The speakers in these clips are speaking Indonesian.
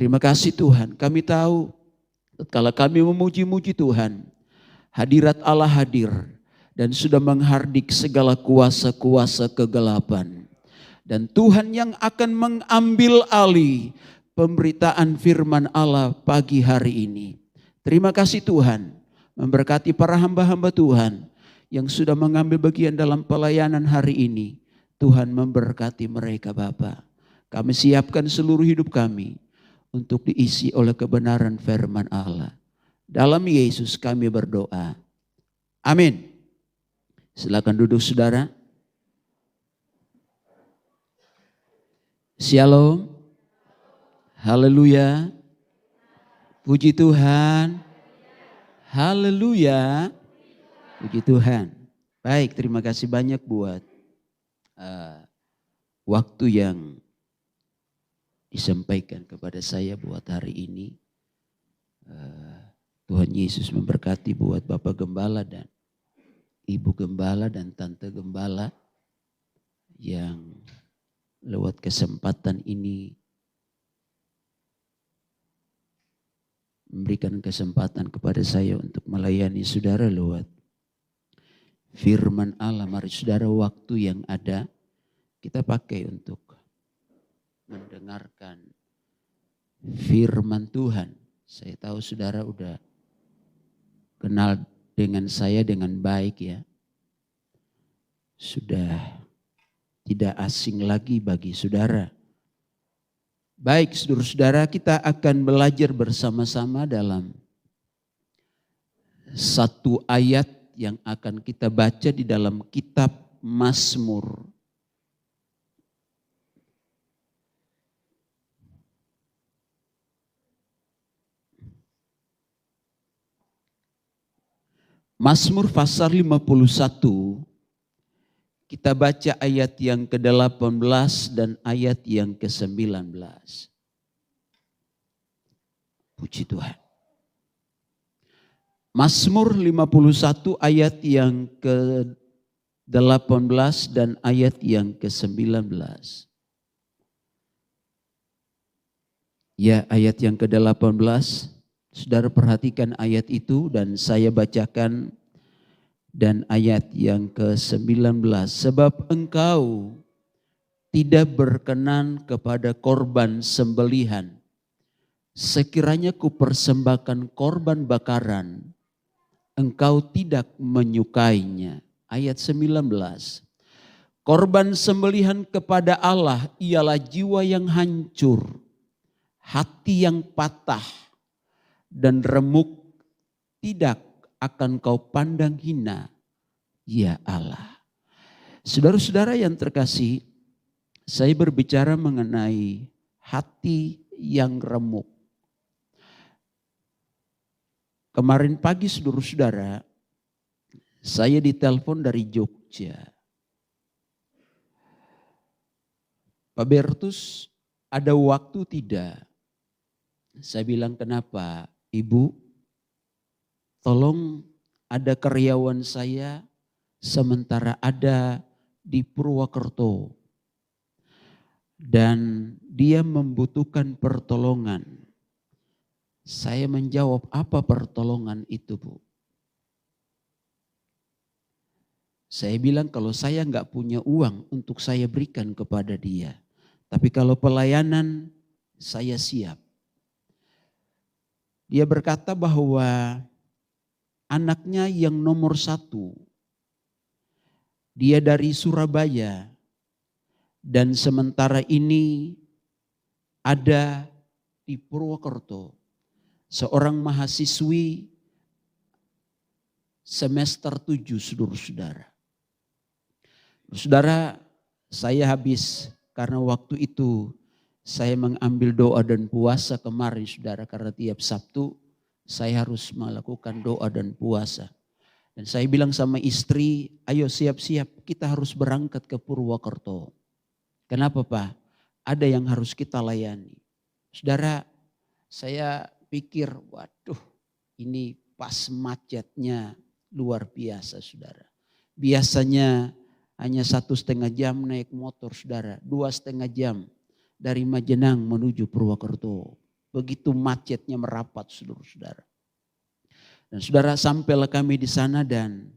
Terima kasih Tuhan, kami tahu kalau kami memuji-muji Tuhan, hadirat Allah hadir dan sudah menghardik segala kuasa-kuasa kegelapan. Dan Tuhan yang akan mengambil alih pemberitaan firman Allah pagi hari ini. Terima kasih Tuhan, memberkati para hamba-hamba Tuhan yang sudah mengambil bagian dalam pelayanan hari ini. Tuhan memberkati mereka Bapa. Kami siapkan seluruh hidup kami untuk diisi oleh kebenaran firman Allah. Dalam Yesus kami berdoa. Amin. Silakan duduk saudara. Shalom. Haleluya. Puji Tuhan. Haleluya. Puji Tuhan. Baik, terima kasih banyak buat waktu yang disampaikan kepada saya buat hari ini. Tuhan Yesus memberkati buat Bapak Gembala dan Ibu Gembala dan Tante Gembala yang lewat kesempatan ini memberikan kesempatan kepada saya untuk melayani saudara lewat firman Allah. Mari saudara, waktu yang ada kita pakai untuk mendengarkan firman Tuhan. Saya tahu saudara udah kenal dengan saya dengan baik ya. Sudah tidak asing lagi bagi saudara. Baik saudara-saudara, kita akan belajar bersama-sama dalam satu ayat yang akan kita baca di dalam kitab Mazmur. Mazmur pasal 51, kita baca ayat yang ke-18 dan ayat yang ke-19. Puji Tuhan. Mazmur 51 ayat yang ke-18 dan ayat yang ke-19. Ya, ayat yang ke-18. Saudara perhatikan ayat itu dan saya bacakan, dan ayat yang ke-19. Sebab engkau tidak berkenan kepada korban sembelihan. Sekiranya kupersembahkan korban bakaran, engkau tidak menyukainya. Ayat 19. Korban sembelihan kepada Allah ialah jiwa yang hancur, hati yang patah, dan remuk tidak akan kau pandang hina, ya Allah. Saudara-saudara yang terkasih, saya berbicara mengenai hati yang remuk. Kemarin pagi saudara-saudara, saya ditelepon dari Jogja. Pak Bertus, ada waktu tidak? Saya bilang, kenapa? Ibu, tolong ada karyawan saya sementara ada di Purwokerto. Dan dia membutuhkan pertolongan. Saya menjawab, apa pertolongan itu Bu? Saya bilang kalau saya enggak punya uang untuk saya berikan kepada dia. Tapi kalau pelayanan saya siap. Dia berkata bahwa anaknya yang nomor 1, dia dari Surabaya dan sementara ini ada di Purwokerto. Seorang mahasiswi semester 7 saudara-saudara. Saudara, saya habis karena waktu itu saya mengambil doa dan puasa kemarin saudara, karena tiap Sabtu saya harus melakukan doa dan puasa. Dan saya bilang sama istri, ayo siap-siap kita harus berangkat ke Purwokerto. Kenapa Pak? Ada yang harus kita layani. Saudara, saya pikir waduh ini pas macetnya luar biasa saudara. Biasanya hanya 1,5 jam naik motor saudara, 2,5 jam dari Majenang menuju Purwokerto. Begitu macetnya merapat saudara-saudara. Dan saudara, sampailah kami di sana dan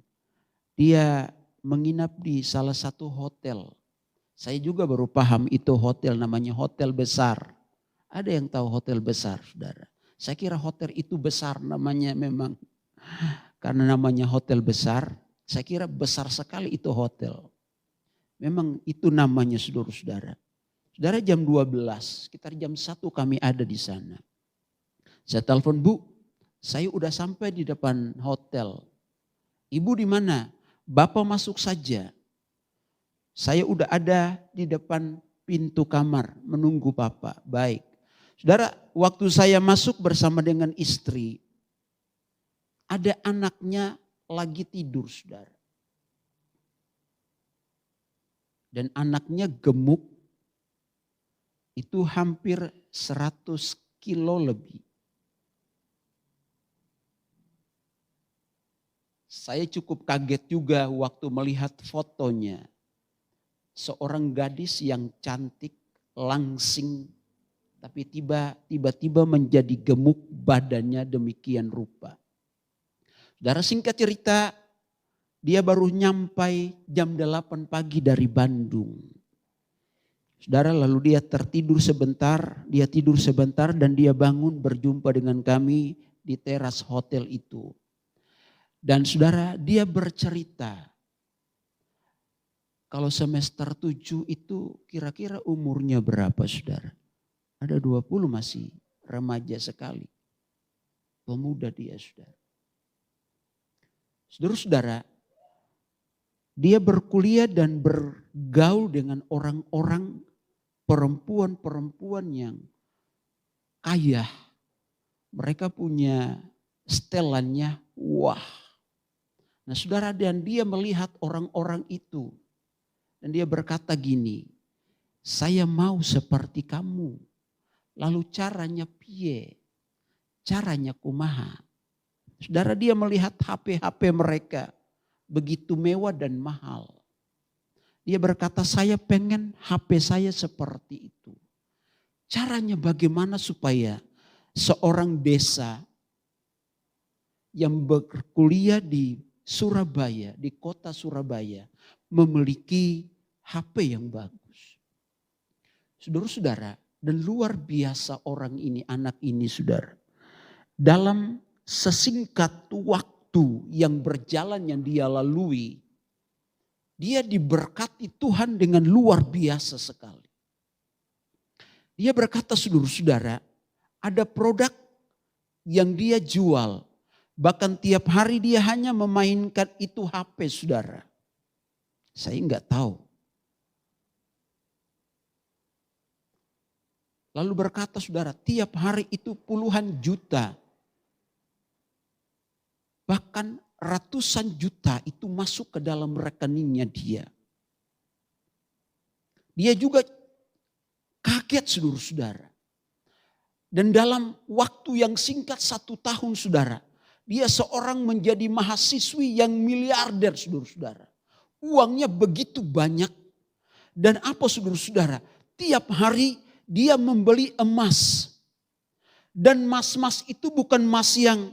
dia menginap di salah satu hotel. Saya juga baru paham itu hotel, namanya hotel besar. Ada yang tahu hotel besar saudara? Saya kira hotel itu besar namanya memang. Karena namanya hotel besar, saya kira besar sekali itu hotel. Memang itu namanya saudara-saudara. Saudara, jam 12, sekitar jam 1 kami ada di sana. Saya telepon, Bu, saya udah sampai di depan hotel. Ibu di mana? Bapak masuk saja. Saya udah ada di depan pintu kamar menunggu Bapak. Baik. Saudara, waktu saya masuk bersama dengan istri, ada anaknya lagi tidur saudara. Dan anaknya gemuk, itu hampir 100 kilo lebih. Saya cukup kaget juga waktu melihat fotonya. Seorang gadis yang cantik, langsing, tapi tiba-tiba menjadi gemuk, badannya demikian rupa. Saudara, singkat cerita, dia baru nyampai jam 8 pagi dari Bandung. Saudara, lalu dia tertidur sebentar, dia tidur sebentar dan dia bangun berjumpa dengan kami di teras hotel itu. Dan saudara, dia bercerita, kalau semester 7 itu kira-kira umurnya berapa saudara? Ada 20, masih remaja sekali. Pemuda dia saudara. Saudara-saudara, dia berkuliah dan bergaul dengan orang-orang, perempuan-perempuan yang kaya. Mereka punya setelannya, wah. Nah saudara, dan dia melihat orang-orang itu. Dan dia berkata gini, saya mau seperti kamu. Lalu caranya piye? Caranya kumaha? Saudara, dia melihat HP-HP mereka begitu mewah dan mahal. Dia berkata, saya pengen HP saya seperti itu. Caranya bagaimana supaya seorang desa yang berkuliah di Surabaya, di kota Surabaya, memiliki HP yang bagus. Saudara-saudara, dan luar biasa orang ini, anak ini saudara. Dalam sesingkat waktu yang berjalan yang dia lalui, dia diberkati Tuhan dengan luar biasa sekali. Dia berkata, saudara-saudara, ada produk yang dia jual. Bahkan tiap hari dia hanya memainkan itu HP saudara. Saya enggak tahu. Lalu berkata saudara, tiap hari itu puluhan juta. Bahkan ratusan juta itu masuk ke dalam rekeningnya dia. Dia juga kaget saudara-saudara. Dan dalam waktu yang singkat 1 tahun saudara, dia seorang menjadi mahasiswi yang miliarder saudara-saudara. Uangnya begitu banyak. Dan apa saudara-saudara, tiap hari dia membeli emas. Dan emas-emas itu bukan emas yang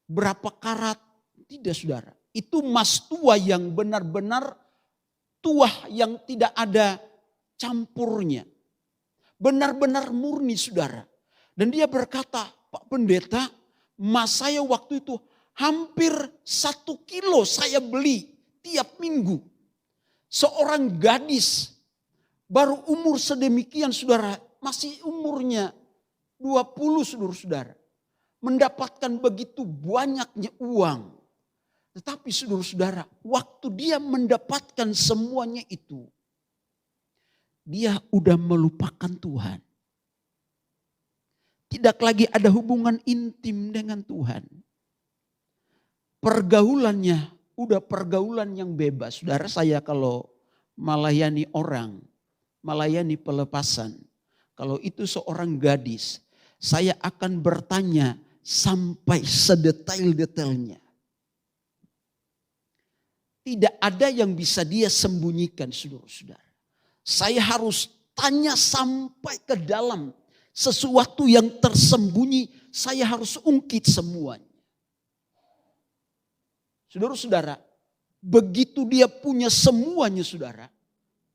berapa karat. Tidak saudara. Itu emas tua yang benar-benar tua yang tidak ada campurnya. Benar-benar murni saudara. Dan dia berkata, Pak Pendeta, emas saya waktu itu hampir 1 kilo saya beli tiap minggu. Seorang gadis baru umur sedemikian saudara, masih umurnya 20 saudara-saudara. Mendapatkan begitu banyaknya uang. Tetapi saudara-saudara, waktu dia mendapatkan semuanya itu, dia udah melupakan Tuhan. Tidak lagi ada hubungan intim dengan Tuhan. Pergaulannya udah pergaulan yang bebas. Saudara, saya kalau melayani orang, melayani pelepasan, kalau itu seorang gadis, saya akan bertanya sampai sedetail-detailnya. Tidak ada yang bisa dia sembunyikan saudara-saudara. Saya harus tanya sampai ke dalam. Sesuatu yang tersembunyi saya harus ungkit semuanya. Saudara-saudara, begitu dia punya semuanya saudara,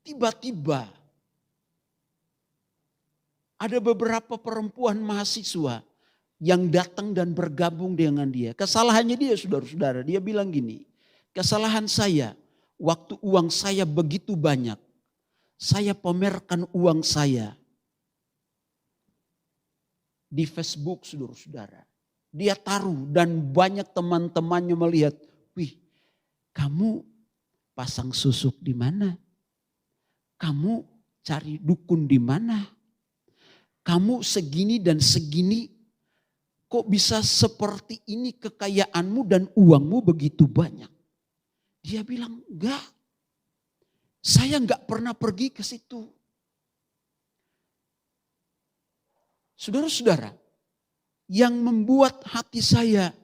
tiba-tiba ada beberapa perempuan mahasiswa yang datang dan bergabung dengan dia. Kesalahannya dia saudara-saudara, dia bilang gini, kesalahan saya waktu uang saya begitu banyak, saya pamerkan uang saya di Facebook saudara-saudara. Dia taruh dan banyak teman-temannya melihat, wih kamu pasang susuk di mana? Kamu cari dukun di mana? Kamu segini dan segini, kok bisa seperti ini kekayaanmu dan uangmu begitu banyak? Dia bilang, enggak. Saya enggak pernah pergi ke situ. Saudara-saudara, yang membuat hati saya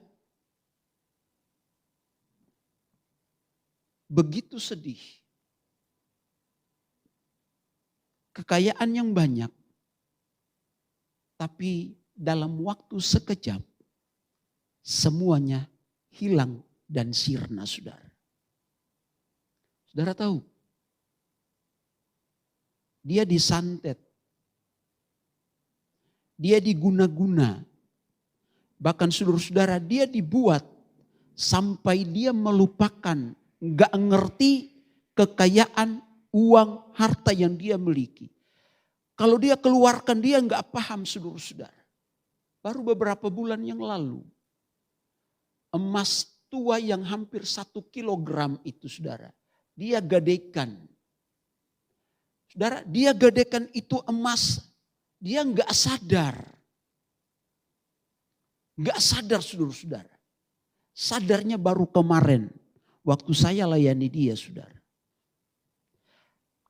begitu sedih. Kekayaan yang banyak, tapi dalam waktu sekejap semuanya hilang dan sirna saudara. Saudara tahu, dia disantet, dia diguna-guna, bahkan saudara-saudara dia dibuat sampai dia melupakan, gak ngerti kekayaan, uang, harta yang dia miliki. Kalau dia keluarkan dia gak paham saudara-saudara. Baru beberapa bulan yang lalu, emas tua yang hampir 1 kilogram itu saudara, dia gadaikan. Saudara, dia gadaikan itu emas, dia gak sadar. Gak sadar saudara-saudara. Sadarnya baru kemarin, waktu saya layani dia saudara.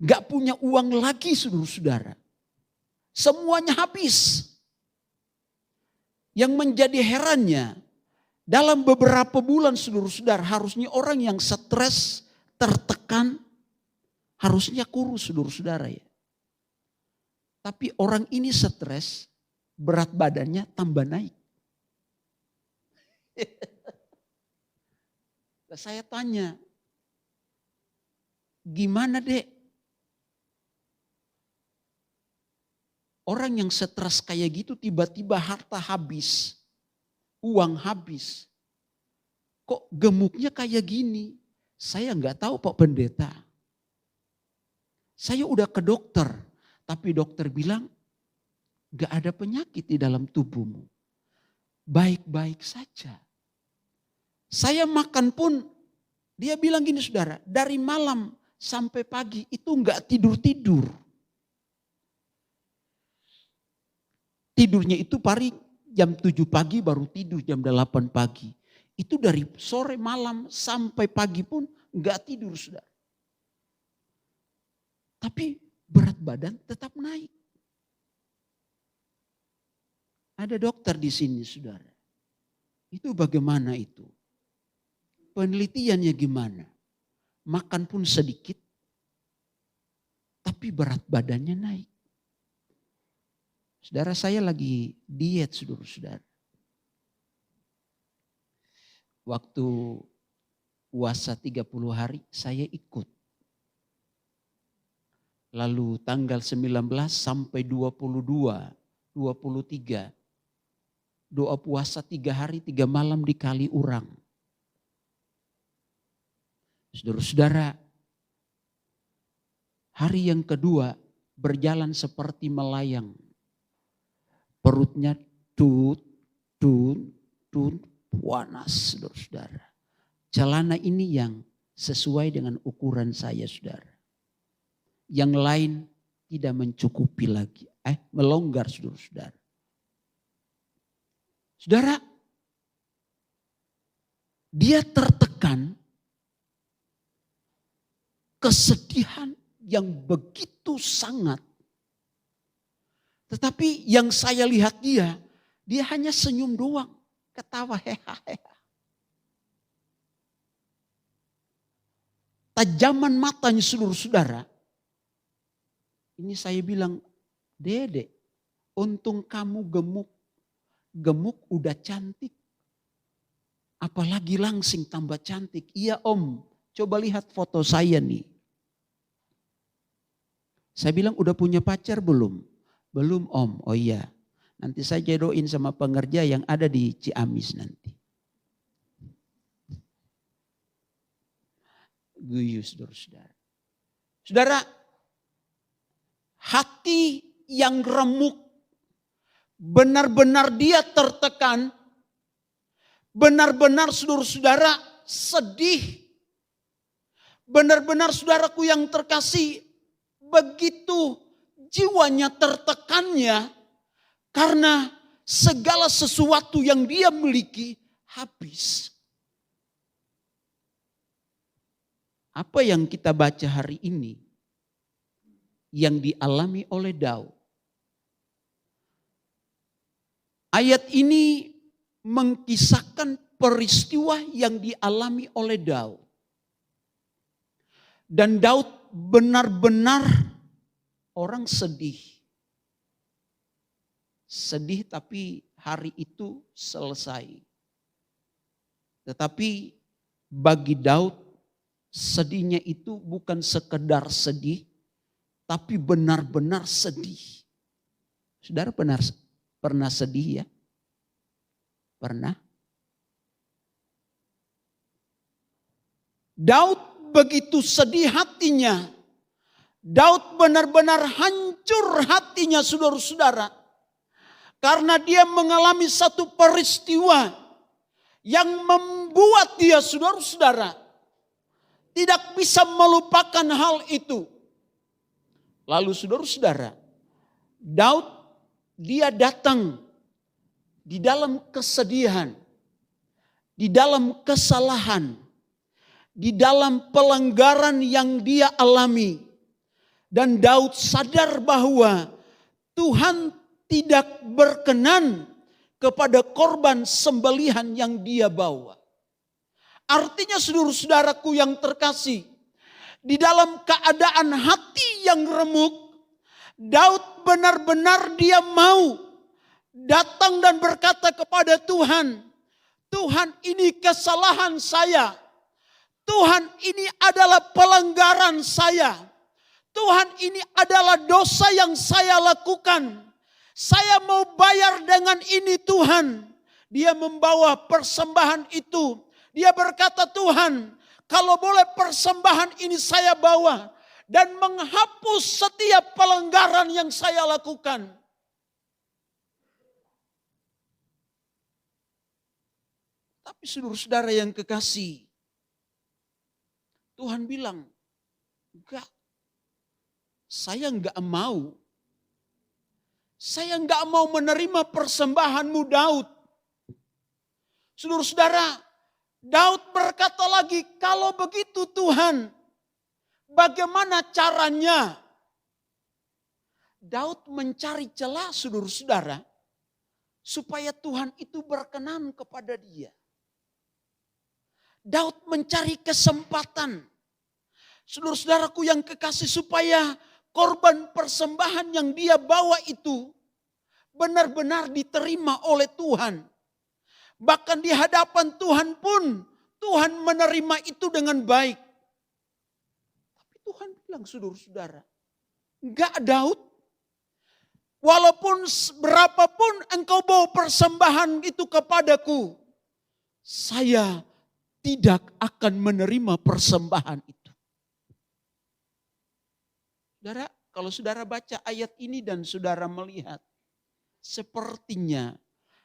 Gak punya uang lagi saudara-saudara. Semuanya habis. Yang menjadi herannya, dalam beberapa bulan saudara-saudara, harusnya orang yang stres, tertekan, harusnya kurus saudara-saudara ya. Tapi orang ini stres, berat badannya tambah naik. Saya tanya, gimana dek? Orang yang stres kayak gitu tiba-tiba harta habis, uang habis. Kok gemuknya kayak gini? Saya nggak tahu Pak Pendeta. Saya udah ke dokter, tapi dokter bilang nggak ada penyakit di dalam tubuhmu. Baik-baik saja. Saya makan pun, dia bilang gini saudara, dari malam sampai pagi itu nggak tidur-tidur. Tidurnya itu paling jam 7 pagi baru tidur jam 8 pagi. Itu dari sore malam sampai pagi pun enggak tidur saudara. Tapi berat badan tetap naik. Ada dokter di sini saudara. Itu bagaimana itu? Penelitiannya gimana? Makan pun sedikit, tapi berat badannya naik. Saudara saya lagi diet saudara-saudara. Waktu puasa 30 hari saya ikut. Lalu tanggal 19 sampai 22, 23. Doa puasa 3 hari 3 malam di Kaliurang. Saudara-saudara, hari yang kedua berjalan seperti melayang. Perutnya tut, panas saudara-saudara. Celana ini yang sesuai dengan ukuran saya saudara. Yang lain tidak mencukupi lagi. Melonggar saudara-saudara. Saudara, dia tertekan kesedihan yang begitu sangat. Tetapi yang saya lihat dia hanya senyum doang, ketawa heha-heha. Tajaman matanya saudara-saudara. Ini saya bilang, Dede, untung kamu gemuk. Gemuk udah cantik. Apalagi langsing tambah cantik. Iya om, coba lihat foto saya nih. Saya bilang udah punya pacar belum? Belum om, oh iya. Nanti saya jodohin sama pengerja yang ada di Ciamis nanti. Guyus saudara. Saudara, hati yang remuk, benar-benar dia tertekan, benar-benar saudara-saudara sedih. Benar-benar saudaraku yang terkasih, begitu jiwanya tertekannya karena segala sesuatu yang dia miliki habis. Apa yang kita baca hari ini yang dialami oleh Daud. Ayat ini mengkisahkan peristiwa yang dialami oleh Daud. Dan Daud benar-benar orang sedih. Sedih tapi hari itu selesai. Tetapi bagi Daud sedihnya itu bukan sekedar sedih, tapi benar-benar sedih. Saudara pernah sedih ya? Pernah? Daud begitu sedih hatinya. Daud benar-benar hancur hatinya saudara-saudara. Karena dia mengalami satu peristiwa yang membuat dia saudara-saudara tidak bisa melupakan hal itu. Lalu saudara-saudara, Daud dia datang di dalam kesedihan, di dalam kesalahan, di dalam pelanggaran yang dia alami. Dan Daud sadar bahwa Tuhan tidak berkenan kepada korban sembelihan yang dia bawa. Artinya saudara-saudaraku yang terkasih, di dalam keadaan hati yang remuk, Daud benar-benar dia mau datang dan berkata kepada Tuhan, Tuhan ini kesalahan saya, Tuhan ini adalah pelanggaran saya, Tuhan ini adalah dosa yang saya lakukan, saya mau bayar dengan ini Tuhan. Dia membawa persembahan itu. Dia berkata, Tuhan, kalau boleh persembahan ini saya bawa dan menghapus setiap pelanggaran yang saya lakukan. Tapi saudara-saudara yang kekasih, Tuhan bilang, enggak, saya enggak mau. Saya enggak mau menerima persembahanmu Daud. Saudara-saudara, Daud berkata lagi, kalau begitu Tuhan, bagaimana caranya? Daud mencari celah saudara-saudara, supaya Tuhan itu berkenan kepada dia. Daud mencari kesempatan, saudara-saudaraku yang kekasih, supaya korban persembahan yang dia bawa itu benar-benar diterima oleh Tuhan. Bahkan di hadapan Tuhan pun Tuhan menerima itu dengan baik. Tapi Tuhan bilang saudara-saudara, enggak Daud. Walaupun berapapun engkau bawa persembahan itu kepadaku, saya tidak akan menerima persembahan itu. Saudara, kalau saudara baca ayat ini dan saudara melihat, sepertinya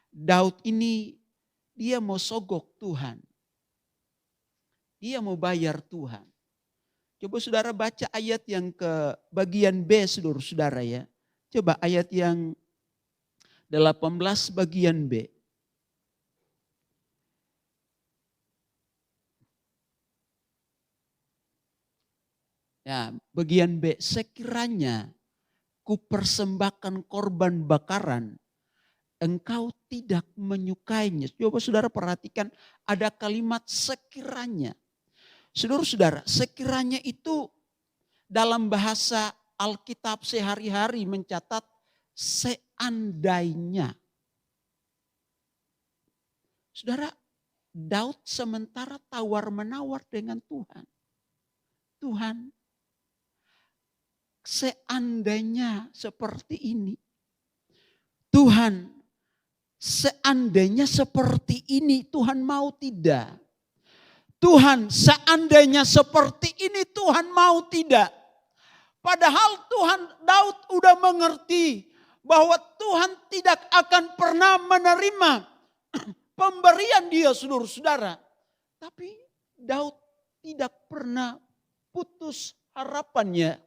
Daud ini dia mau sogok Tuhan. Dia mau bayar Tuhan. Coba saudara baca ayat yang ke bagian B saudara-saudara ya. Coba ayat yang 18 bagian B. Ya, bagian B, sekiranya ku persembahkan korban bakaran, engkau tidak menyukainya. Coba saudara perhatikan ada kalimat sekiranya. Saudara-saudara, sekiranya itu dalam bahasa Alkitab sehari-hari mencatat seandainya. Saudara, Daud sementara tawar-menawar dengan Tuhan. Tuhan, seandainya seperti ini. Tuhan, seandainya seperti ini, Tuhan mau tidak? Tuhan, seandainya seperti ini, Tuhan mau tidak? Padahal Daud udah mengerti bahwa Tuhan tidak akan pernah menerima pemberian dia, saudara-saudara. Tapi Daud tidak pernah putus harapannya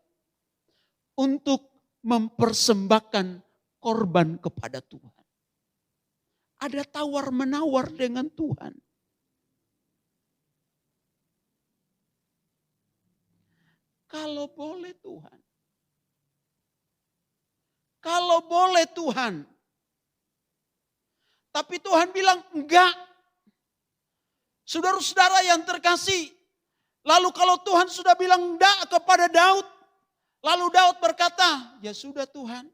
untuk mempersembahkan korban kepada Tuhan. Ada tawar-menawar dengan Tuhan. Kalau boleh Tuhan. Kalau boleh Tuhan. Tapi Tuhan bilang enggak. Saudara-saudara yang terkasih. Lalu kalau Tuhan sudah bilang enggak kepada Daud. Lalu Daud berkata, ya sudah Tuhan.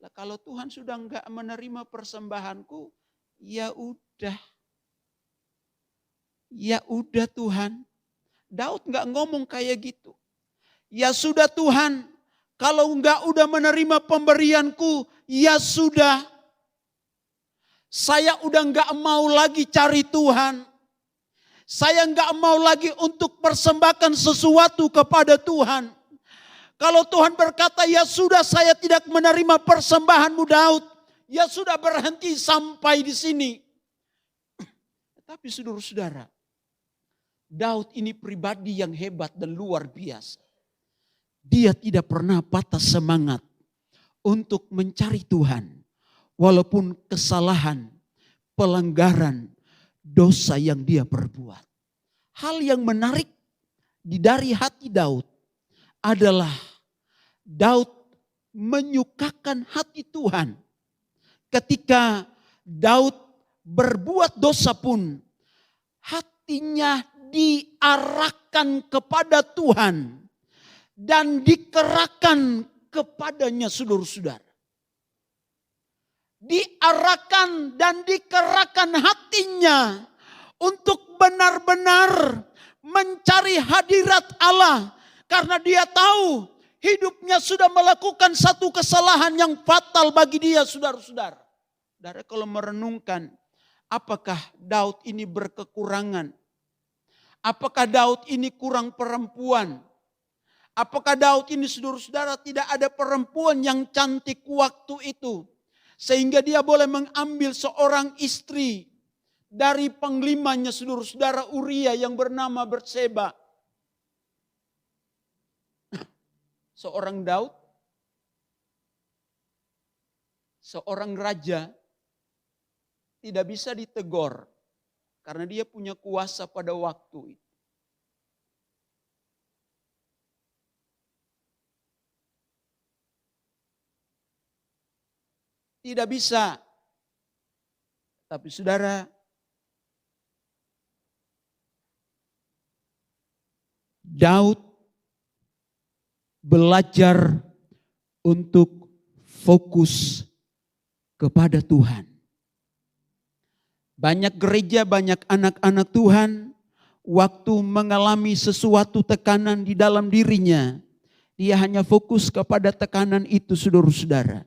Lah kalau Tuhan sudah enggak menerima persembahanku, ya udah. Ya udah Tuhan. Daud enggak ngomong kayak gitu. Ya sudah Tuhan, kalau enggak udah menerima pemberianku, ya sudah. Saya udah enggak mau lagi cari Tuhan. Saya enggak mau lagi untuk persembahkan sesuatu kepada Tuhan. Kalau Tuhan berkata, ya sudah saya tidak menerima persembahanmu Daud. Ya sudah berhenti sampai di sini. Tapi saudara-saudara, Daud ini pribadi yang hebat dan luar biasa. Dia tidak pernah patah semangat untuk mencari Tuhan. Walaupun kesalahan, pelanggaran, dosa yang dia perbuat. Hal yang menarik dari hati Daud adalah Daud menyukakan hati Tuhan. Ketika Daud berbuat dosa pun, hatinya diarahkan kepada Tuhan. Dan dikerahkan kepadanya saudara-saudara. Diarahkan dan dikerahkan hatinya untuk benar-benar mencari hadirat Allah. Karena dia tahu hidupnya sudah melakukan satu kesalahan yang fatal bagi dia saudara-saudara. Saudara kalau merenungkan apakah Daud ini berkekurangan? Apakah Daud ini kurang perempuan? Apakah Daud ini saudara-saudara tidak ada perempuan yang cantik waktu itu. Sehingga dia boleh mengambil seorang istri dari panglimanya saudara-saudara Uria yang bernama Batseba. Seorang Daud, seorang raja tidak bisa ditegur. Karena dia punya kuasa pada waktu itu. Tidak bisa. Tapi saudara, Daud belajar untuk fokus kepada Tuhan. Banyak gereja, banyak anak-anak Tuhan, waktu mengalami sesuatu tekanan di dalam dirinya, dia hanya fokus kepada tekanan itu saudara-saudara.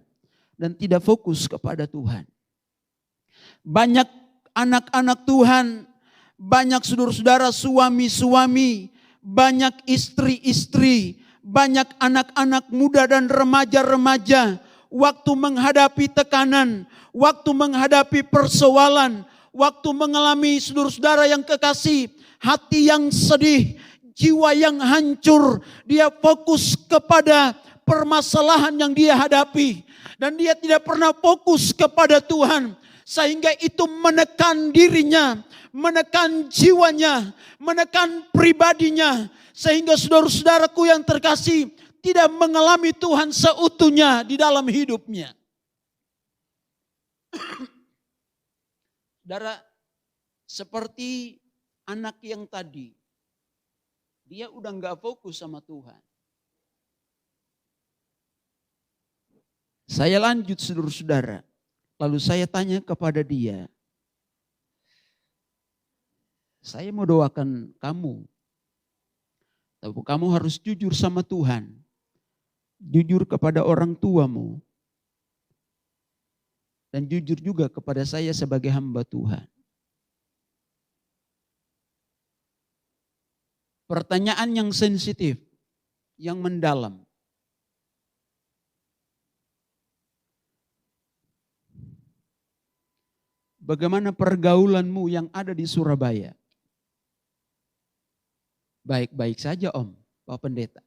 Dan tidak fokus kepada Tuhan. Banyak anak-anak Tuhan, banyak saudara-saudara suami-suami, banyak istri-istri, banyak anak-anak muda dan remaja-remaja. Waktu menghadapi tekanan, waktu menghadapi persoalan, waktu mengalami saudara-saudara yang kekasih, hati yang sedih, jiwa yang hancur, dia fokus kepada permasalahan yang dia hadapi. Dan dia tidak pernah fokus kepada Tuhan. Sehingga itu menekan dirinya, menekan jiwanya, menekan pribadinya. Sehingga saudara-saudaraku yang terkasih tidak mengalami Tuhan seutuhnya di dalam hidupnya. Saudara, seperti anak yang tadi, dia udah gak fokus sama Tuhan. Saya lanjut saudara-saudara. Lalu saya tanya kepada dia, saya mau doakan kamu. Tapi kamu harus jujur sama Tuhan. Jujur kepada orang tuamu. Dan jujur juga kepada saya sebagai hamba Tuhan. Pertanyaan yang sensitif, yang mendalam. Bagaimana pergaulanmu yang ada di Surabaya? Baik-baik saja Om, Pak Pendeta.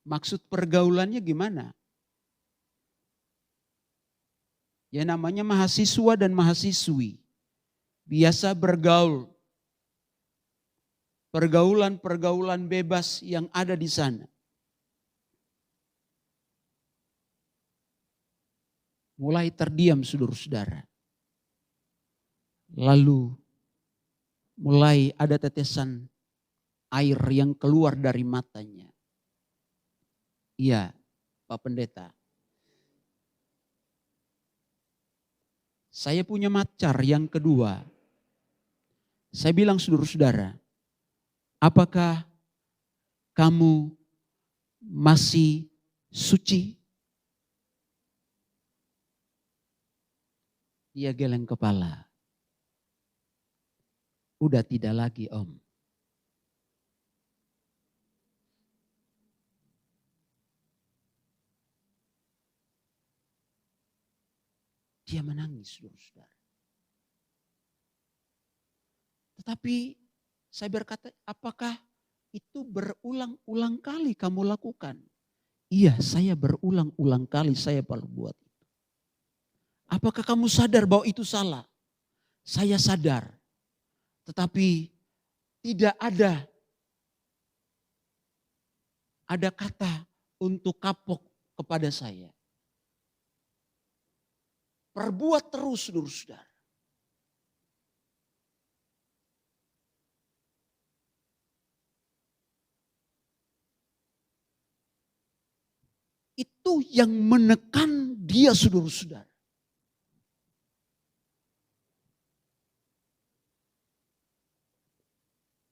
Maksud pergaulannya gimana? Ya namanya mahasiswa dan mahasiswi. Biasa bergaul. Pergaulan-pergaulan bebas yang ada di sana. Mulai terdiam saudara-saudara. Lalu mulai ada tetesan air yang keluar dari matanya. Iya, Pak Pendeta. Saya punya pacar yang kedua. Saya bilang saudara-saudara, apakah kamu masih suci? Dia geleng kepala. Udah tidak lagi Om. Dia menangis saudara-saudara. Tetapi saya berkata, apakah itu berulang-ulang kali kamu lakukan? Iya, saya berulang-ulang kali saya perbuat. Apakah kamu sadar bahwa itu salah? Saya sadar. Tetapi tidak ada kata untuk kapok kepada saya. Perbuat terus saudara-saudara. Itu yang menekan dia saudara-saudara.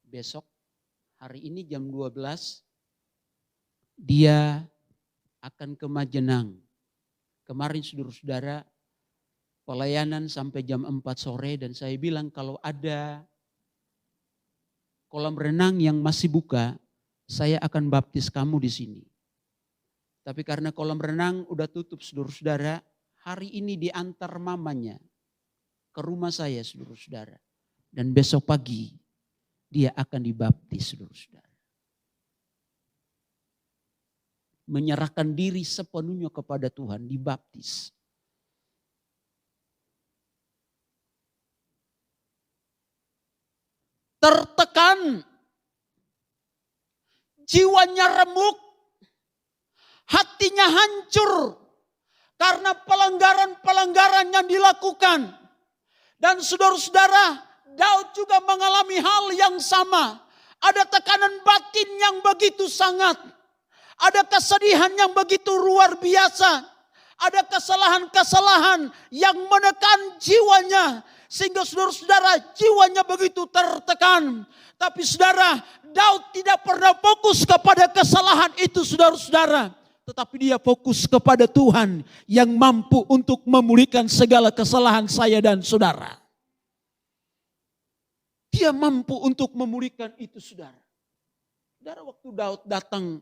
Besok hari ini jam 12 dia akan ke Majenang. Kemarin saudara-saudara pelayanan sampai jam 4 sore dan saya bilang kalau ada kolam renang yang masih buka, saya akan baptis kamu di sini. Tapi karena kolam renang udah tutup saudara-saudara, hari ini diantar mamanya ke rumah saya saudara-saudara. Dan besok pagi dia akan dibaptis saudara-saudara. Menyerahkan diri sepenuhnya kepada Tuhan, dibaptis. Tertekan, jiwanya remuk, hatinya hancur karena pelanggaran-pelanggaran yang dilakukan. Dan saudara-saudara, Daud juga mengalami hal yang sama. Ada tekanan batin yang begitu sangat. Ada kesedihan yang begitu luar biasa. Ada kesalahan-kesalahan yang menekan jiwanya. Sehingga saudara-saudara jiwanya begitu tertekan. Tapi saudara, Daud tidak pernah fokus kepada kesalahan itu saudara-saudara. Tetapi dia fokus kepada Tuhan yang mampu untuk memulihkan segala kesalahan saya dan saudara. Dia mampu untuk memulihkan itu saudara. Saudara waktu Daud datang,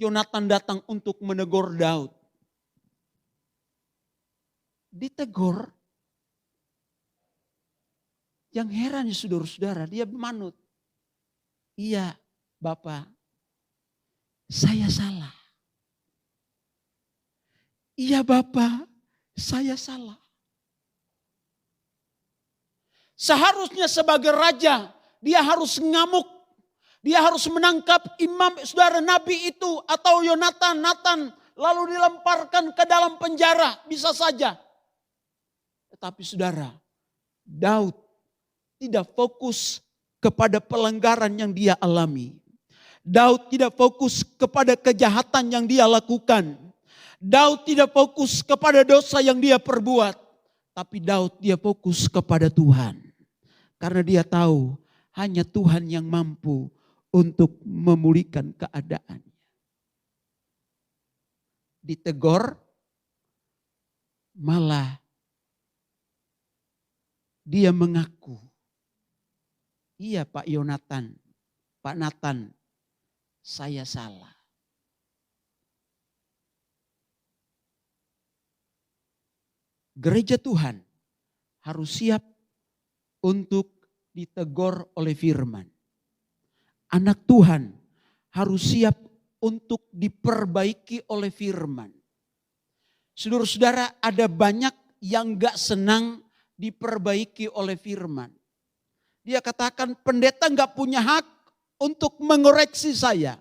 Yonatan datang untuk menegur Daud. Ditegur. Yang heran ya saudara-saudara, dia manut. Iya Bapak, saya salah. Iya Bapak, saya salah. Seharusnya sebagai raja, dia harus ngamuk. Dia harus menangkap imam saudara nabi itu atau Natan lalu dilemparkan ke dalam penjara. Bisa saja. Tetapi saudara, Daud tidak fokus kepada pelanggaran yang dia alami. Daud tidak fokus kepada kejahatan yang dia lakukan. Daud tidak fokus kepada dosa yang dia perbuat. Tapi Daud dia fokus kepada Tuhan. Karena dia tahu hanya Tuhan yang mampu untuk memulihkan keadaannya. Ditegur, malah dia mengaku. Iya Pak Yonatan, Pak Nathan, saya salah. Gereja Tuhan harus siap untuk ditegur oleh firman. Anak Tuhan harus siap untuk diperbaiki oleh firman. Saudara-saudara, ada banyak yang gak senang diperbaiki oleh firman. Dia katakan pendeta gak punya hak untuk mengoreksi saya.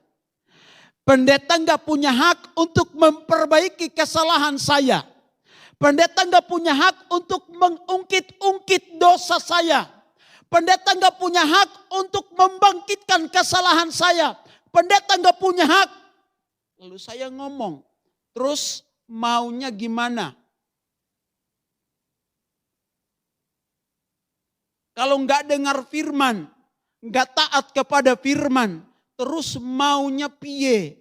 Pendeta gak punya hak untuk memperbaiki kesalahan saya. Pendeta gak punya hak untuk mengungkit-ungkit dosa saya. Pendeta gak punya hak untuk membangkitkan kesalahan saya. Pendeta gak punya hak. Lalu saya ngomong, terus maunya gimana? Kalau gak dengar firman, gak taat kepada firman, terus maunya piye?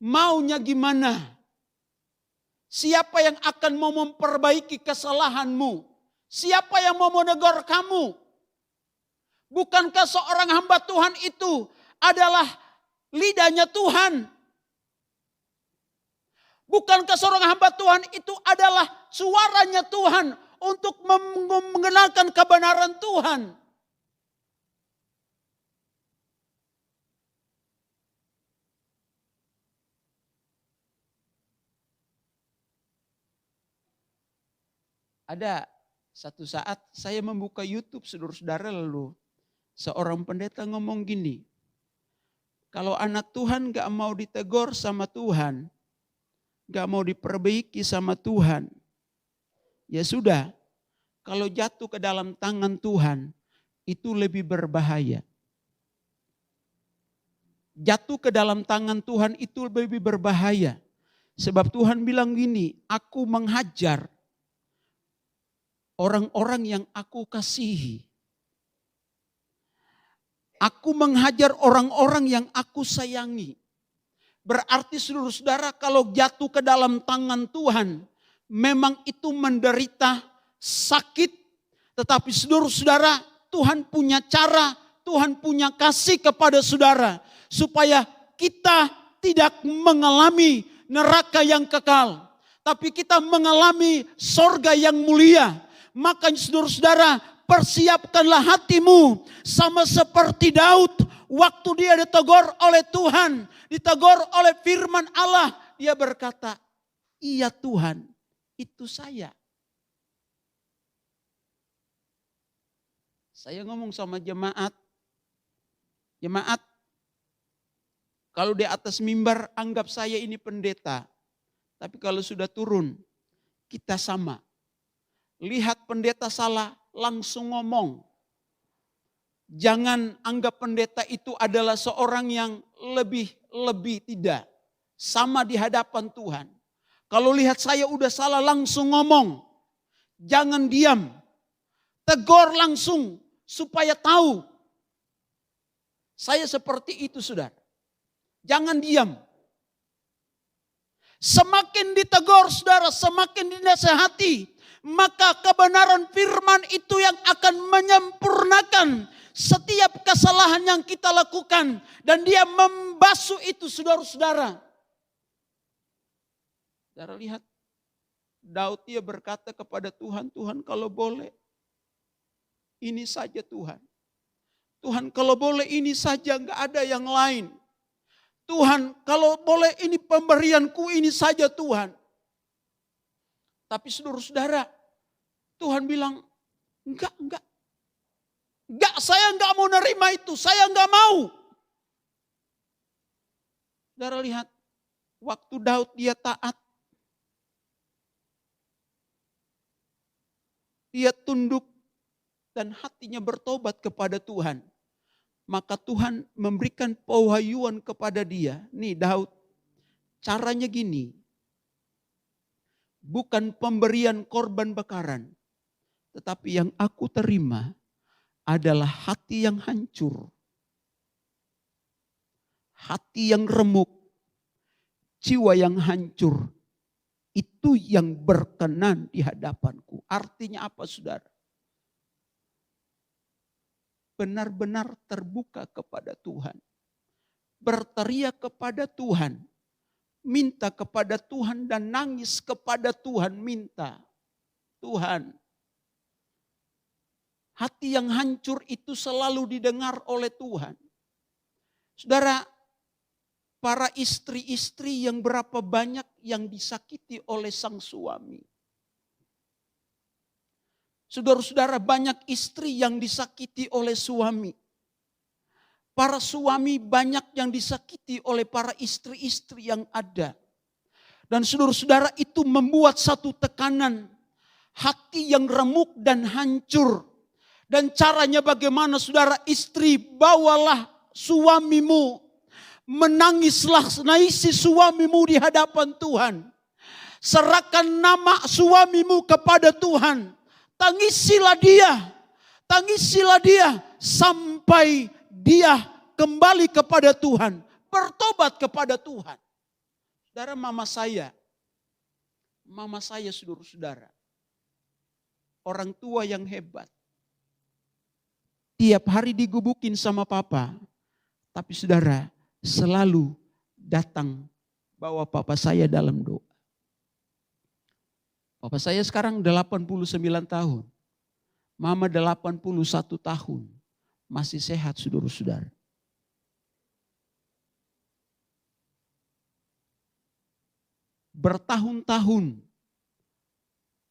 Maunya gimana? Siapa yang akan mau memperbaiki kesalahanmu? Siapa yang mau menegur kamu? Bukankah seorang hamba Tuhan itu adalah lidahnya Tuhan? Bukankah seorang hamba Tuhan itu adalah suaranya Tuhan untuk mengenalkan kebenaran Tuhan? Ada satu saat saya membuka YouTube, saudara-saudara, lalu seorang pendeta ngomong gini, kalau anak Tuhan gak mau ditegur sama Tuhan, gak mau diperbaiki sama Tuhan, ya sudah, kalau jatuh ke dalam tangan Tuhan, itu lebih berbahaya. Jatuh ke dalam tangan Tuhan itu lebih berbahaya. Sebab Tuhan bilang gini, aku menghajar orang-orang yang aku kasihi. Aku menghajar orang-orang yang aku sayangi. Berarti saudara-saudara kalau jatuh ke dalam tangan Tuhan, memang itu menderita, sakit. Tetapi saudara-saudara, Tuhan punya cara, Tuhan punya kasih kepada saudara. Supaya kita tidak mengalami neraka yang kekal. Tapi kita mengalami sorga yang mulia. Maka saudara-saudara, persiapkanlah hatimu sama seperti Daud. Waktu dia ditegur oleh Tuhan, ditegur oleh firman Allah. Dia berkata, iya Tuhan, itu saya. Saya ngomong sama jemaat. Jemaat, kalau di atas mimbar anggap saya ini pendeta. Tapi kalau sudah turun, kita sama. Lihat pendeta salah, langsung ngomong. Jangan anggap pendeta itu adalah seorang yang lebih tidak. Sama di hadapan Tuhan. Kalau lihat saya udah salah, langsung ngomong. Jangan diam. Tegur langsung supaya tahu. Saya seperti itu, saudara. Jangan diam. Semakin ditegur, saudara, semakin dinasehati. Maka kebenaran firman itu yang akan menyempurnakan setiap kesalahan yang kita lakukan. Dan dia membasuh itu, saudara-saudara. Saudara lihat, Daud dia berkata kepada Tuhan, Tuhan kalau boleh, ini saja Tuhan. Tuhan kalau boleh ini saja, gak ada yang lain. Tuhan kalau boleh ini pemberianku, ini saja Tuhan. Tapi saudara-saudara, Tuhan bilang, enggak. Enggak, saya enggak mau nerima itu, saya enggak mau. Saudara lihat, waktu Daud dia taat. Dia tunduk dan hatinya bertobat kepada Tuhan. Maka Tuhan memberikan pewahyuan kepada dia. Nih Daud, caranya gini. bukan pemberian korban bakaran. Tetapi yang aku terima adalah hati yang hancur. Hati yang remuk, jiwa yang hancur. Itu yang berkenan di hadapanku. Artinya apa, saudara? Benar-benar terbuka kepada Tuhan. Berteriak kepada Tuhan. Minta kepada Tuhan dan nangis kepada Tuhan. Minta. Tuhan. Hati yang hancur itu selalu didengar oleh Tuhan. Saudara, para istri-istri yang berapa banyak yang disakiti oleh sang suami. Saudara-saudara, banyak istri yang disakiti oleh suami. Para suami banyak yang disakiti oleh para istri-istri yang ada. Dan saudara-saudara, itu membuat satu tekanan. Hati yang remuk dan hancur. Dan caranya bagaimana, saudara? Istri, bawalah suamimu. Menangislah, naisi suamimu di hadapan Tuhan. Serahkan nama suamimu kepada Tuhan. Tangisilah dia sampai dia kembali kepada Tuhan. Bertobat kepada Tuhan. Saudara, mama saya saudara-saudara, orang tua yang hebat. Tiap hari digubukin sama papa. Tapi saudara, selalu datang bawa papa saya dalam doa. Papa saya sekarang 89 tahun. Mama 81 tahun. Masih sehat, saudara-saudara. Bertahun-tahun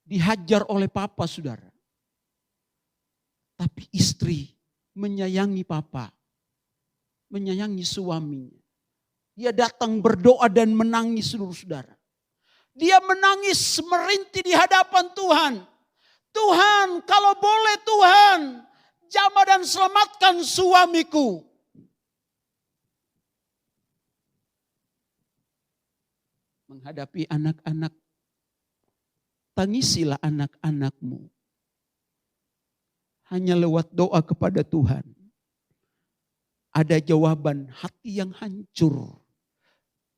dihajar oleh papa, saudara. Tapi istri menyayangi papa. Menyayangi suaminya. Dia datang berdoa dan menangis, saudara-saudara. Dia menangis merintih di hadapan Tuhan. Tuhan, kalau boleh Tuhan, jamah dan selamatkan suamiku. Menghadapi anak-anak, tangisilah anak-anakmu. Hanya lewat doa kepada Tuhan. Ada jawaban hati yang hancur.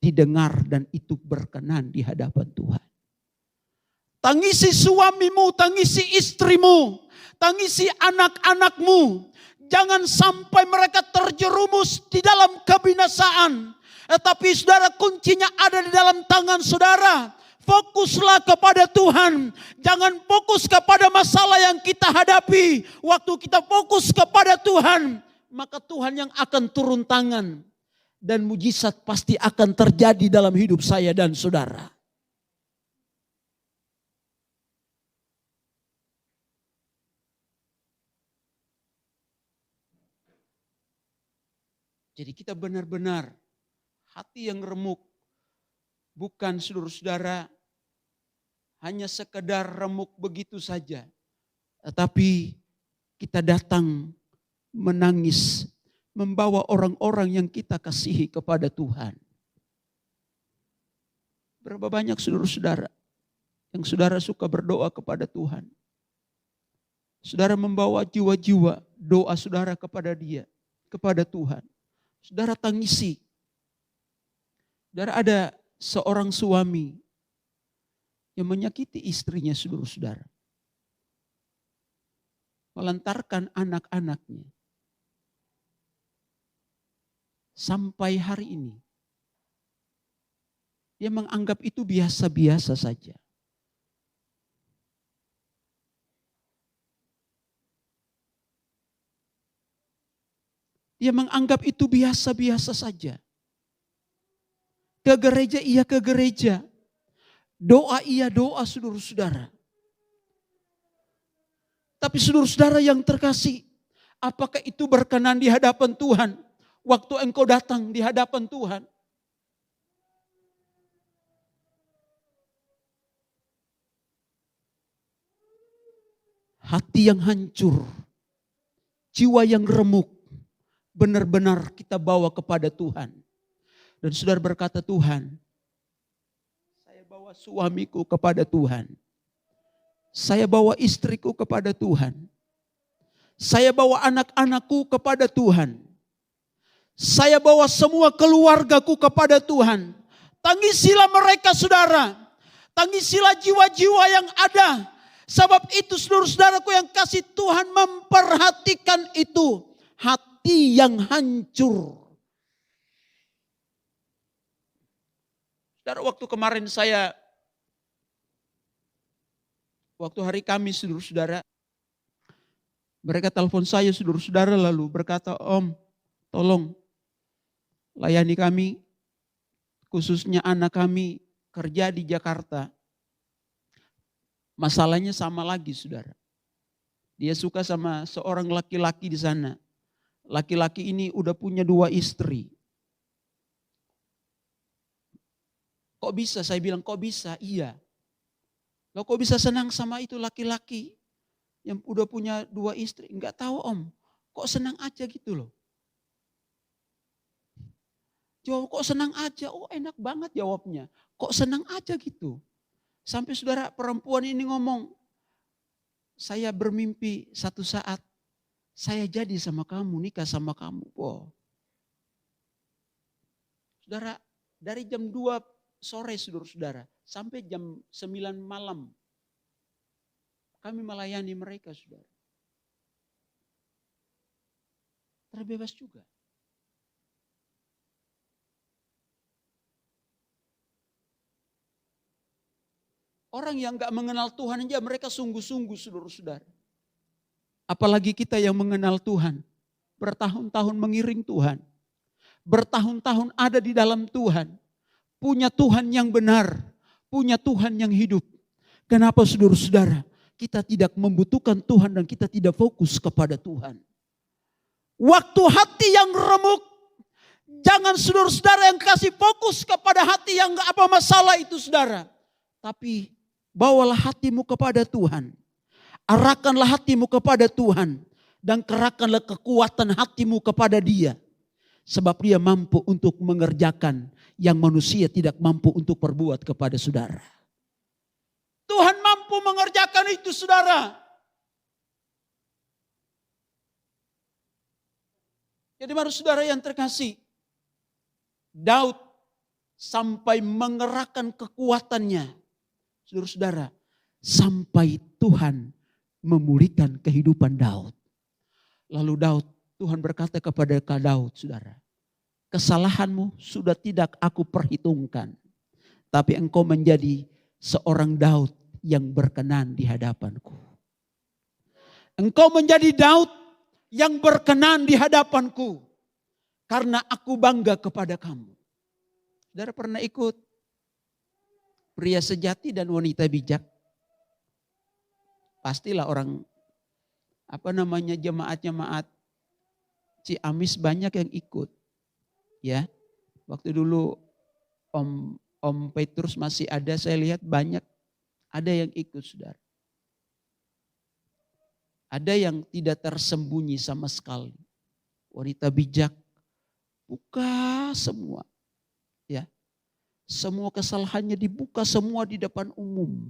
Didengar dan itu berkenan di hadapan Tuhan. Tangisi suamimu, tangisi istrimu, tangisi anak-anakmu. Jangan sampai mereka terjerumus di dalam kebinasaan. Tetapi saudara, kuncinya ada di dalam tangan saudara. Fokuslah kepada Tuhan. Jangan fokus kepada masalah yang kita hadapi. Waktu kita fokus kepada Tuhan, maka Tuhan yang akan turun tangan. Dan mujizat pasti akan terjadi dalam hidup saya dan saudara. Jadi kita benar-benar hati yang remuk. Bukan, saudara-saudara, hanya sekedar remuk begitu saja. Tetapi kita datang menangis. Membawa orang-orang yang kita kasihi kepada Tuhan. Berapa banyak saudara-saudara yang saudara suka berdoa kepada Tuhan. Saudara membawa jiwa-jiwa doa saudara kepada Dia, kepada Tuhan. Saudara tangisi. Saudara, ada seorang suami yang menyakiti istrinya, saudara-saudara. Melantarkan anak-anaknya. Sampai hari ini. Dia menganggap itu biasa-biasa saja. Dia menganggap itu biasa-biasa saja. Ke gereja iya ke gereja. Doa iya doa, saudara-saudara. Tapi saudara-saudara yang terkasih, apakah itu berkenan di hadapan Tuhan? Waktu engkau datang di hadapan Tuhan. Hati yang hancur, jiwa yang remuk, benar-benar kita bawa kepada Tuhan. Dan saudara berkata, Tuhan, saya bawa bawa suamiku kepada Tuhan. Saya bawa istriku kepada Tuhan. Saya bawa anak-anakku kepada Tuhan. Saya bawa semua keluargaku kepada Tuhan. Tangisilah mereka saudara. Tangisilah jiwa-jiwa yang ada. Sebab itu saudara-saudaraku yang kasih Tuhan memperhatikan itu. Hati yang hancur. Saudara, waktu kemarin waktu hari Kamis saudara-saudara. Mereka telepon saya saudara-saudara lalu berkata, Om tolong layani kami. Khususnya anak kami kerja di Jakarta. Masalahnya sama lagi saudara. Dia suka sama seorang laki-laki di sana. Laki-laki ini udah punya 2 istri. Kok bisa? Saya bilang kok bisa? Iya. Loh kok bisa senang sama itu laki-laki yang udah punya 2 istri? Enggak tahu Om. Kok senang aja gitu loh. Jawab kok senang aja? Oh enak banget jawabnya. Kok senang aja gitu. Sampai saudara perempuan ini ngomong, saya bermimpi satu saat saya jadi sama kamu, nikah sama kamu. Wow. Saudara, dari jam 2 sore saudara-saudara sampai jam 9 malam kami melayani mereka saudara. Terbebas juga. Orang yang gak mengenal Tuhan aja mereka sungguh-sungguh saudara-saudara. Apalagi kita yang mengenal Tuhan. Bertahun-tahun mengiring Tuhan. Bertahun-tahun ada di dalam Tuhan. Punya Tuhan yang benar. Punya Tuhan yang hidup. Kenapa saudara-saudara? Kita tidak membutuhkan Tuhan dan kita tidak fokus kepada Tuhan. Waktu hati yang remuk. Jangan saudara-saudara yang kasih fokus kepada hati yang gak apa masalah itu saudara. Tapi bawalah hatimu kepada Tuhan. Arahkanlah hatimu kepada Tuhan. Dan kerahkanlah kekuatan hatimu kepada Dia. Sebab Dia mampu untuk mengerjakan yang manusia tidak mampu untuk perbuat kepada saudara. Tuhan mampu mengerjakan itu saudara. Jadi mari saudara yang terkasih. Daud sampai mengerahkan kekuatannya. Saudara-saudara, sampai Tuhan memulihkan kehidupan Daud. Lalu Tuhan berkata kepada Daud, saudara, kesalahanmu sudah tidak aku perhitungkan. Tapi engkau menjadi seorang Daud yang berkenan di hadapanku. Engkau menjadi Daud yang berkenan di hadapanku. Karena aku bangga kepada kamu. Saudara pernah ikut pria sejati dan wanita bijak? Pastilah orang jemaat-jemaat Ciamis banyak yang ikut. Ya. Waktu dulu Om Petrus masih ada, saya lihat banyak ada yang ikut saudara. Ada yang tidak tersembunyi sama sekali. Wanita bijak buka semua. Ya. Semua kesalahannya dibuka semua di depan umum.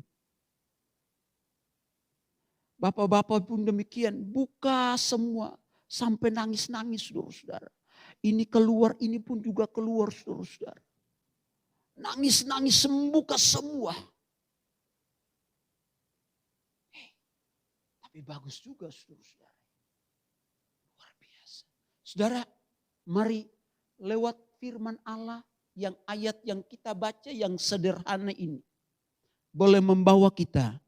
Bapak-bapak pun demikian, buka semua. Sampai nangis-nangis saudara-saudara. Ini keluar, ini pun juga keluar saudara-saudara. Nangis-nangis membuka semua. Tapi bagus juga saudara-saudara. Luar biasa. Saudara, mari lewat firman Allah yang ayat yang kita baca yang sederhana ini. Boleh membawa kita.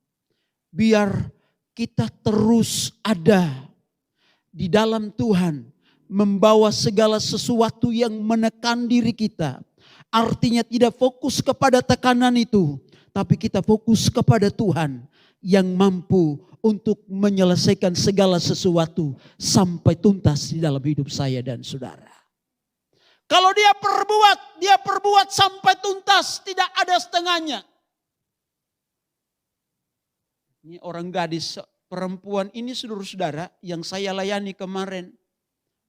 Biar kita terus ada di dalam Tuhan. Membawa segala sesuatu yang menekan diri kita. Artinya tidak fokus kepada tekanan itu. Tapi kita fokus kepada Tuhan. Yang mampu untuk menyelesaikan segala sesuatu. Sampai tuntas di dalam hidup saya dan saudara. Kalau dia perbuat sampai tuntas, tidak ada setengahnya. Ini orang gadis, perempuan ini saudara-saudara yang saya layani kemarin.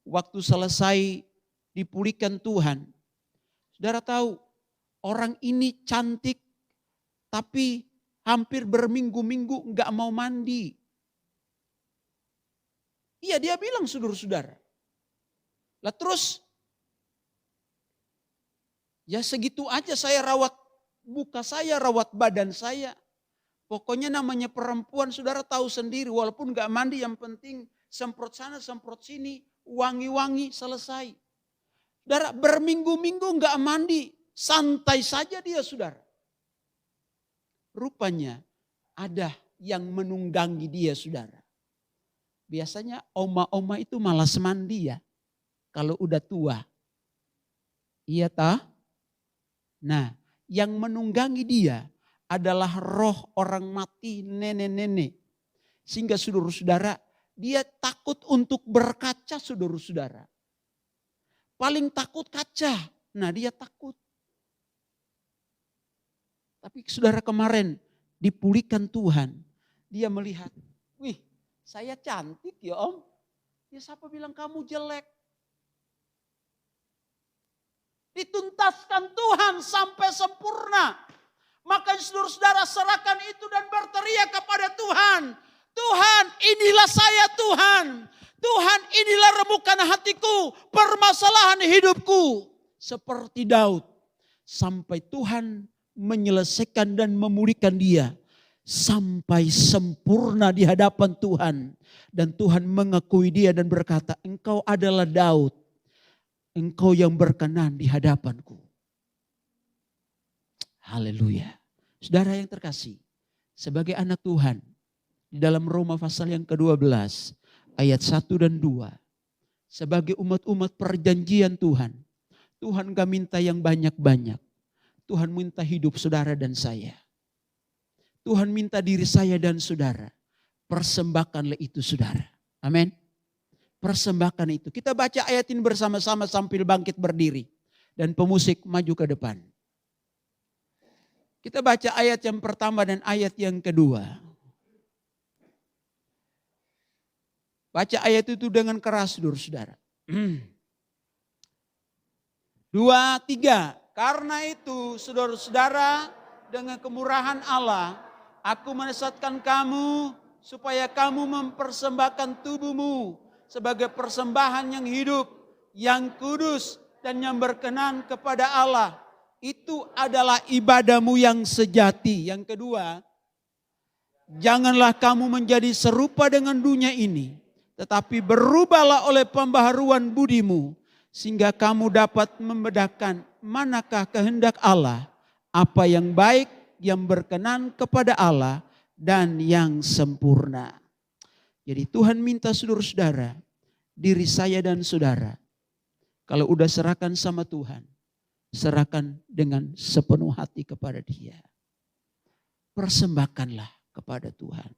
Waktu selesai dipulihkan Tuhan. Saudara tahu, orang ini cantik, tapi hampir berminggu-minggu enggak mau mandi. Iya, dia bilang saudara-saudara. Lah terus, ya segitu aja saya rawat muka saya, rawat badan saya. Pokoknya namanya perempuan, saudara tahu sendiri, walaupun enggak mandi yang penting semprot sana, semprot sini, wangi-wangi, selesai. Saudara, berminggu-minggu enggak mandi, santai saja dia, saudara. Rupanya ada yang menunggangi dia, saudara. Biasanya oma-oma itu malas mandi ya, kalau udah tua. Iya tah? Nah, yang menunggangi dia adalah roh orang mati, nenek-nenek. Sehingga saudara-saudara, dia takut untuk berkaca, saudara-saudara. Paling takut kaca. Nah, dia takut. Tapi saudara, kemarin dipulihkan Tuhan. Dia melihat, wih, saya cantik ya om. Ya siapa bilang kamu jelek? Dituntaskan Tuhan sampai sempurna. Maka saudara-saudara serahkan itu dan berteriak kepada Tuhan. Tuhan, inilah saya Tuhan. Tuhan, inilah remukan hatiku, permasalahan hidupku. Seperti Daud. Sampai Tuhan menyelesaikan dan memulihkan dia. Sampai sempurna di hadapan Tuhan. Dan Tuhan mengakui dia dan berkata, engkau adalah Daud. Engkau yang berkenan di hadapanku. Haleluya. Saudara yang terkasih, sebagai anak Tuhan, di dalam Roma pasal yang ke-12, ayat 1 dan 2. Sebagai umat-umat perjanjian Tuhan, Tuhan gak minta yang banyak-banyak. Tuhan minta hidup saudara dan saya. Tuhan minta diri saya dan saudara. Persembahkanlah itu saudara. Amin. Persembahkan itu. Kita baca ayat ini bersama-sama sambil bangkit berdiri. Dan pemusik maju ke depan. Kita baca ayat yang pertama dan ayat yang kedua. Baca ayat itu dengan keras, saudara. 2, 3. Karena itu, saudara-saudara, dengan kemurahan Allah, aku menasihatkan kamu supaya kamu mempersembahkan tubuhmu sebagai persembahan yang hidup, yang kudus, dan yang berkenan kepada Allah. Itu adalah ibadahmu yang sejati. Yang kedua, janganlah kamu menjadi serupa dengan dunia ini, tetapi berubahlah oleh pembaharuan budimu, sehingga kamu dapat membedakan manakah kehendak Allah, apa yang baik, yang berkenan kepada Allah, dan yang sempurna. Jadi Tuhan minta saudara-saudara, diri saya dan saudara, kalau udah serahkan sama Tuhan, serahkan dengan sepenuh hati kepada Dia. Persembahkanlah kepada Tuhan.